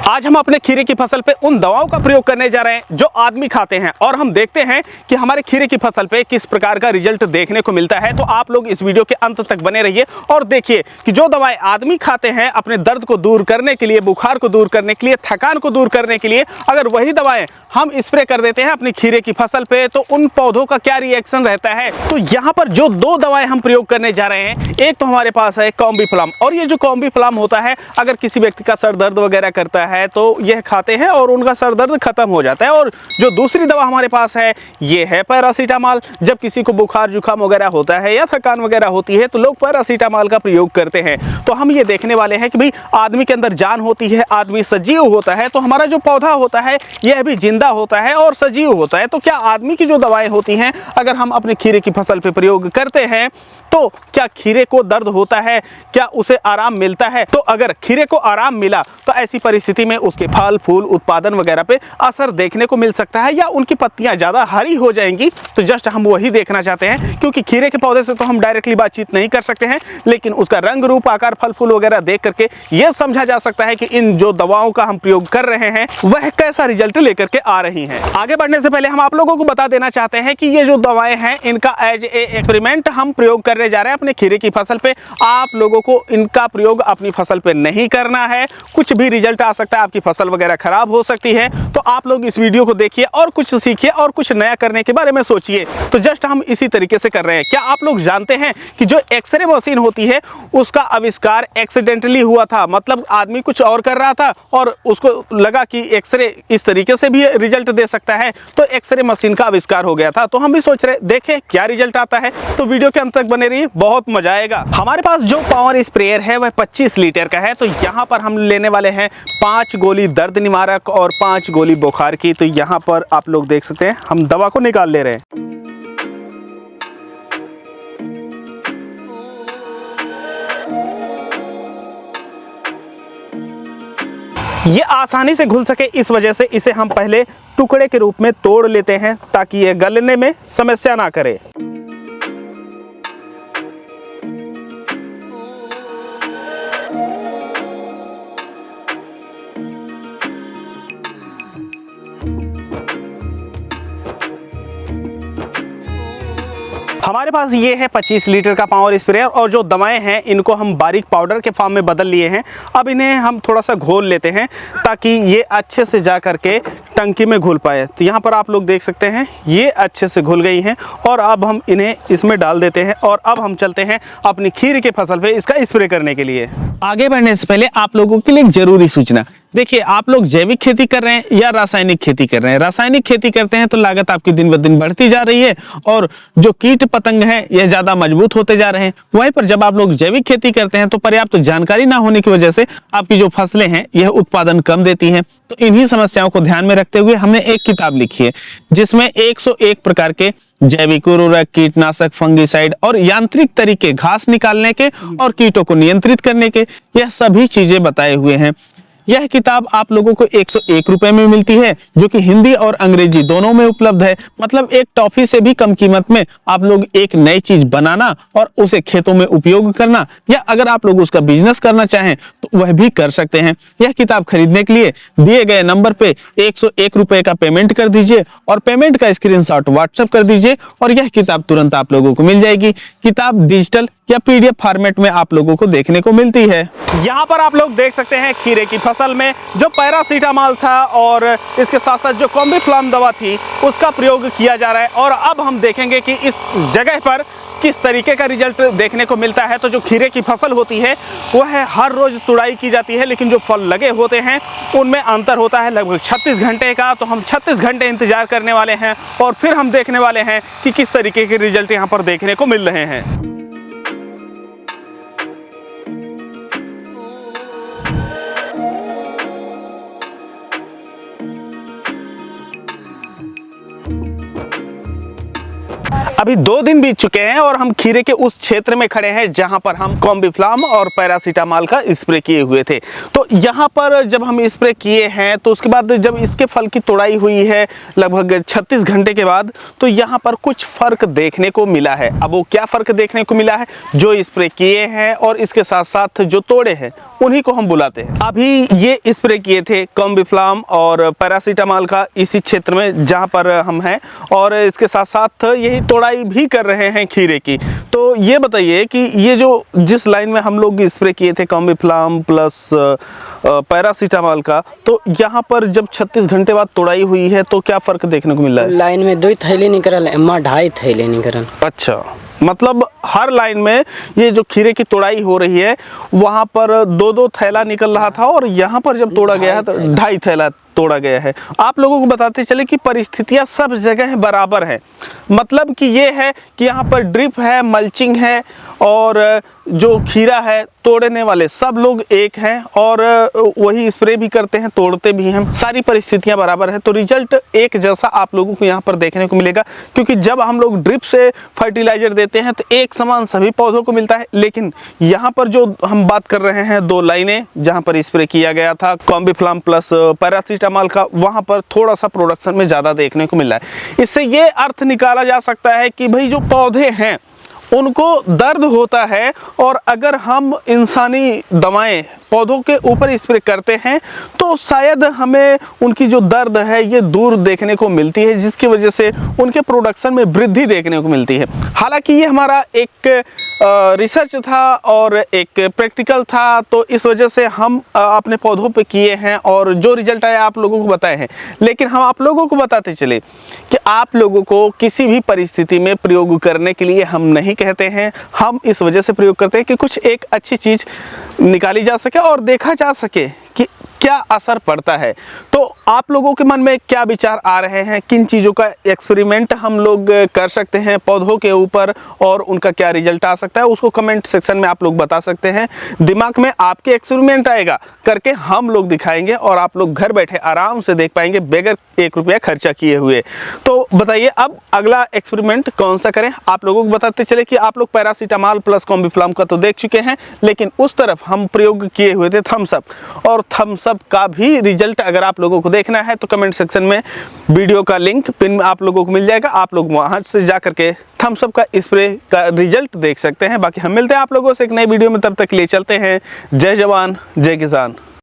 आज हम अपने खीरे की फसल पे उन दवाओं का प्रयोग करने जा रहे हैं जो आदमी खाते हैं और हम देखते हैं कि हमारे खीरे की फसल पे किस प्रकार का रिजल्ट देखने को मिलता है। तो आप लोग इस वीडियो के अंत तक बने रहिए और देखिए कि जो दवाएं आदमी खाते हैं अपने दर्द को दूर करने के लिए, बुखार को दूर करने के लिए, थकान को दूर करने के लिए, अगर वही दवाएं हम स्प्रे कर देते हैं अपनी खीरे की फसल पे तो उन पौधों का क्या रिएक्शन रहता है। तो यहाँ पर जो दो दवाएं हम प्रयोग करने जा रहे हैं, एक तो हमारे पास है कॉम्बीफ्लाम, और ये जो कॉम्बीफ्लाम होता है अगर किसी व्यक्ति का सर दर्द वगैरह करता है तो यह खाते हैं और उनका सर दर्द खत्म हो जाता है। और जो दूसरी दवा हमारे पास है ये है पैरासीटामॉल। जब किसी को बुखार जुकाम वगैरह होता है या थकान वगैरह होती है तो लोग पैरासीटामॉल का प्रयोग करते हैं। तो हम ये देखने वाले हैं कि भाई आदमी के अंदर जान होती है, आदमी सजीव होता है, तो हमारा जो पौधा होता है यह भी जिंदा होता है और सजीव होता है। तो क्या आदमी की जो दवाएं होती हैं अगर हम अपने खीरे की फसल पे प्रयोग करते हैं तो क्या खीरे को दर्द होता है, क्या उसे आराम मिलता है? तो अगर खीरे को आराम मिला तो ऐसी परिस्थिति में उसके फल फूल उत्पादन वगैरह पे असर देखने को मिल सकता है या उनकी पत्तियां ज्यादा हरी हो जाएंगी। तो जस्ट हम वही देखना चाहते हैं, क्योंकि खीरे के पौधे से तो हम डायरेक्टली बातचीत नहीं कर सकते हैं, लेकिन उसका रंग रूप आकार फल फूल वगैरह देख करके यह समझा जा सकता है कि इन जो दवाओं का हम प्रयोग कर रहे हैं वह कैसा रिजल्ट लेकर के आ रही हैं। आगे बढ़ने से पहले हम आप लोगों को बता देना चाहते हैं कि ये जो दवाएं हैं इनका एज ए एक्सपेरिमेंट हम प्रयोग करने जा रहे हैं अपने खीरे की फसल पे। आप लोगों को इनका प्रयोग अपनी फसल पे नहीं करना है, कुछ भी रिजल्ट आ सकता है, आपकी फसल वगैरह खराब हो सकती है। तो आप लोग इस वीडियो को देखिए और कुछ सीखिए और कुछ नया करने के बारे में सोचिए। तो जस्ट हम इसी तरीके से कर रहे हैं। क्या आप लोग जानते हैं कि जो एक्सरे मशीन होती है उसका आविष्कार एक्सीडेंटली हुआ था, मतलब आदमी कुछ और कर रहा था और उसको लगा कि एक्सरे इस तरीके से भी रिजल्ट दे सकता है, तो एक्सरे मशीन का आविष्कार हो गया था। तो हम भी सोच रहे देखें क्या रिजल्ट आता है। तो वीडियो के अंत तक बने रहिए, बहुत मजा आएगा। हमारे पास जो पावर स्प्रेयर है वह 25 लीटर का है। तो यहाँ पर हम लेने वाले हैं 5 गोली दर्द निवारक और 5 गोली बुखार की। तो यहाँ पर आप लोग देख सकते हैं हम दवा को निकाल ले रहे हैं। ये आसानी से घुल सके इस वजह से इसे हम पहले टुकड़े के रूप में तोड़ लेते हैं ताकि ये गलने में समस्या ना करे। हमारे पास ये है 25 लीटर का पावर स्प्रेयर और जो दवाएं हैं इनको हम बारीक पाउडर के फॉर्म में बदल लिए हैं। अब इन्हें हम थोड़ा सा घोल लेते हैं ताकि ये अच्छे से जा करके टंकी में घुल पाए। तो यहाँ पर आप लोग देख सकते हैं ये अच्छे से घुल गई हैं और अब हम इन्हें इसमें डाल देते हैं और अब हम चलते हैं अपनी खीरे के फसल पे इसका स्प्रे करने के लिए। आगे बढ़ने से पहले आप लोगों के लिए एक जरूरी सूचना, देखिए आप लोग जैविक खेती कर रहे हैं या रासायनिक खेती कर रहे हैं। रासायनिक खेती करते हैं तो लागत आपकी दिन ब दिन बढ़ती जा रही है और जो कीट पतंग हैं यह ज्यादा मजबूत होते जा रहे हैं। वहीं पर जब आप लोग जैविक खेती करते हैं तो पर्याप्त जानकारी ना होने की वजह से आपकी जो फसलें हैं यह उत्पादन कम देती हैं। तो इन्हीं समस्याओं को ध्यान में रखते हुए हमने एक किताब लिखी है जिसमें 101 प्रकार के जैविक उर्वरक, कीटनाशक, फंगिसाइड और यांत्रिक तरीके घास निकालने के और कीटों को नियंत्रित करने के, यह सभी चीजें बताए हुए हैं। यह किताब आप लोगों को 101 रुपए में मिलती है जो कि हिंदी और अंग्रेजी दोनों में उपलब्ध है। मतलब एक टॉफी से भी कम कीमत में आप लोग एक नई चीज बनाना और उसे खेतों में उपयोग करना, या अगर आप लोग उसका बिजनेस करना चाहें तो वह भी कर सकते हैं। यह किताब खरीदने के लिए दिए गए नंबर पे 101 रुपए का पेमेंट कर दीजिए और पेमेंट का स्क्रीनशॉट व्हाट्सएप कर दीजिए और यह किताब तुरंत आप लोगों को मिल जाएगी। किताब डिजिटल या पीडीएफ फॉर्मेट में आप लोगों को देखने को मिलती है। यहाँ पर आप लोग देख सकते हैं खीरे की फसल में जो पैरासीटामॉल था और इसके साथ साथ जो कॉम्बीफ्लाम दवा थी उसका प्रयोग किया जा रहा है। और अब हम देखेंगे कि इस जगह पर किस तरीके का रिजल्ट देखने को मिलता है। तो जो खीरे की फसल होती है वह हर रोज तुड़ाई की जाती है, लेकिन जो फल लगे होते हैं उनमें अंतर होता है लगभग 36 घंटे का। तो हम 36 घंटे इंतजार करने वाले हैं और फिर हम देखने वाले हैं कि किस तरीके के रिजल्ट यहाँ पर देखने को मिल रहे हैं। अब अभी 2 दिन बीत चुके हैं और हम खीरे के उस क्षेत्र में खड़े हैं जहां पर हम कॉम्बिफ्लाम और पैरासीटामॉल का स्प्रे किए हुए थे। तो यहां पर जब हम स्प्रे किए हैं तो उसके बाद जब इसके फल की तोड़ाई हुई है लगभग 36 घंटे के बाद, तो यहां पर कुछ फर्क देखने को मिला है। अब वो क्या फर्क देखने को मिला है, जो स्प्रे किए हैं और इसके साथ साथ जो तोड़े हैं उन्हीं को हम बुलाते हैं। अभी ये स्प्रे किए थे कॉम्बिफ्लाम और पैरासीटामॉल का इसी क्षेत्र में जहां पर हम हैं, और इसके साथ साथ यही तोड़ाई भी कर रहे हैं खीरे की। तो ये बताइए कि ये जो जिस लाइन में हम लोग स्प्रे किए थे कॉम्बिफ्लाम प्लस पैरासीटामॉल का, तो यहाँ पर जब 36 घंटे बाद तोड़ाई हुई है तो क्या फर्क देखने को मिला है? लाइन में 2 थैली निकल, 2.5 थैली निकल। अच्छा, मतलब हर लाइन में ये जो खीरे की तोड़ाई हो रही है वहां पर 2-2 थैला निकल रहा था, और यहाँ पर जब तोड़ा गया है तो 2.5 थैला तोड़ा गया है। आप लोगों को बताते चले कि परिस्थितियां सब जगह बराबर है। मतलब कि ये है कि यहाँ पर ड्रिप है, मल्चिंग है, और जो खीरा है तोड़ने वाले सब लोग एक हैं, और वही स्प्रे भी करते हैं, तोड़ते भी हैं। सारी परिस्थितियां बराबर है, तो रिजल्ट एक जैसा आप लोगों को यहाँ पर देखने को मिलेगा। क्योंकि जब हम लोग ड्रिप से फर्टिलाइजर देते हैं तो एक समान सभी पौधों को मिलता है, लेकिन यहाँ पर जो हम बात कर रहे हैं 2 लाइनें जहाँ पर स्प्रे किया गया था कॉम्बिफ्लाम प्लस पैरासीटामॉल का, वहाँ पर थोड़ा सा प्रोडक्शन में ज़्यादा देखने को मिला है। इससे ये अर्थ निकाला जा सकता है कि भाई जो पौधे हैं उनको दर्द होता है, और अगर हम इंसानी दवाएं पौधों के ऊपर स्प्रे करते हैं तो शायद हमें उनकी जो दर्द है ये दूर देखने को मिलती है, जिसकी वजह से उनके प्रोडक्शन में वृद्धि देखने को मिलती है। हालांकि ये हमारा एक रिसर्च था और एक प्रैक्टिकल था, तो इस वजह से हम अपने पौधों पे किए हैं और जो रिजल्ट आया आप लोगों को बताए हैं। लेकिन हम आप लोगों को बताते चले कि आप लोगों को किसी भी परिस्थिति में प्रयोग करने के लिए हम नहीं कहते हैं, हम इस वजह से प्रयोग करते हैं कि कुछ एक अच्छी चीज़ निकाली जा सके और देखा जा सके कि क्या असर पड़ता है। तो आप लोगों के मन में क्या विचार आ रहे हैं, किन चीज़ों का एक्सपेरिमेंट हम लोग कर सकते हैं पौधों के ऊपर और उनका क्या रिजल्ट आ सकता है, उसको कमेंट सेक्शन में आप लोग बता सकते हैं। दिमाग में आपके एक्सपेरिमेंट आएगा, करके हम लोग दिखाएंगे और आप लोग घर बैठे आराम से देख पाएंगे बगैर 1 रुपया खर्चा किए हुए। तो बताइए अब अगला एक्सपेरिमेंट कौन सा करें। आप लोगों को बताते चले कि आप लोग पैरासीटामॉल प्लस कॉम्बिफ्लाम का तो देख चुके हैं, लेकिन उस तरफ हम प्रयोग किए हुए थे थम्स अप, और थम्स अप का भी रिजल्ट अगर आप लोगों को देखना है तो कमेंट सेक्शन में वीडियो का लिंक पिन आप लोगों को मिल जाएगा। आप लोग वहां से जा करके थम्स अप का स्प्रे का रिजल्ट देख सकते हैं। बाकी हम मिलते हैं आप लोगों से एक नई वीडियो में, तब तक के लिए चलते हैं। जय जवान जय किसान।